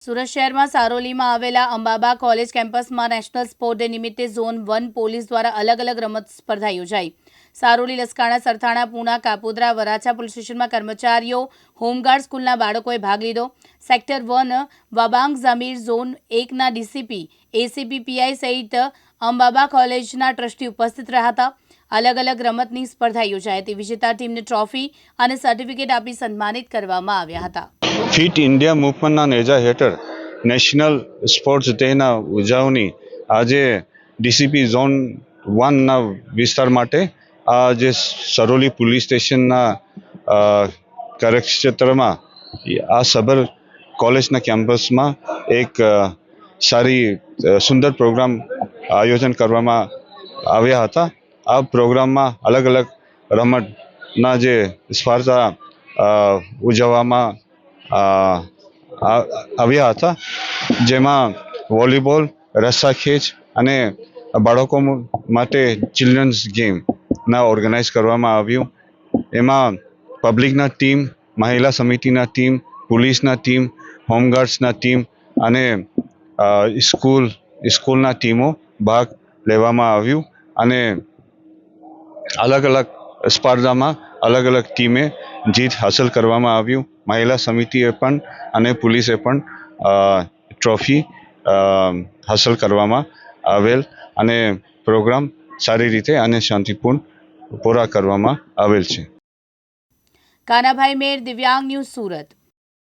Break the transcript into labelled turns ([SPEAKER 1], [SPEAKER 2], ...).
[SPEAKER 1] સુરત શહેરમાં સારોલીમાં આવેલા અંબાબા કોલેજ કેમ્પસમાં નેશનલ સ્પોર્ટ ડે નિમિત્તે ઝોન 1 પોલીસ દ્વારા અલગ અલગ રમત સ્પર્ધા યોજાઈ। સારોલી, લસકાણા, સરથાણા, પૂના, કાપોદ્રા, વરાછા પોલીસ સ્ટેશનમાં કર્મચારીઓ, હોમગાર્ડ સ્કૂલના બાળકોએ ભાગ લીધો। સેક્ટર 1 વાબાંગ ઝમીર, ઝોન 1ના ડીસીપી, એસીપી, પીઆઈ સહિત અંબાબા કોલેજના ટ્રસ્ટી ઉપસ્થિત રહ્યા હતા। અલગ અલગ રમતની સ્પર્ધા યોજાઈ હતી। વિજેતા ટીમને ટ્રોફી અને સર્ટિફિકેટ આપી સન્માનિત કરવામાં આવ્યા હતા।
[SPEAKER 2] ફિટ ઇન્ડિયા મૂવમેન્ટના નેજા હેઠળ નેશનલ સ્પોર્ટ્સ ડેના ઉજવણી આજે ડીસીપી ઝોન 1ના વિસ્તાર માટે આજે સરોલી પોલીસ સ્ટેશનના કાર્યક્ષેત્રમાં આ સબર કોલેજના કેમ્પસમાં એક સારી સુંદર પ્રોગ્રામ આયોજન કરવામાં આવ્યા હતા। આ પ્રોગ્રામમાં અલગ અલગ રમતના જે સ્પર્ધા ઉજવવામાં આવ્યા હતા, જેમાં વોલીબોલ, રસ્સાખેંચ અને બાળકો માટે ચિલ્ડ્રન્સ ગેમના ઓર્ગેનાઇઝ કરવામાં આવ્યું। એમાં પબ્લિકના ટીમ, મહિલા સમિતિના ટીમ, પોલીસના ટીમ, હોમગાર્ડ્સના ટીમ અને સ્કૂલના ટીમો ભાગ લેવામાં આવ્યું અને અલગ અલગ સ્પર્ધામાં અલગ અલગ ટીમે જીત હાંસલ કરવામાં આવ્યું। મહિલા સમિતિએ પણ અને પોલીસે પણ ટ્રોફી હાંસલ કરવામાં આવેલ અને પ્રોગ્રામ સારી રીતે અને શાંતિપૂર્ણ પૂરા કરવામાં આવેલ છે।
[SPEAKER 1] કાનાભાઈ મેર, દિવ્યાંગ ન્યૂઝ, સુરત।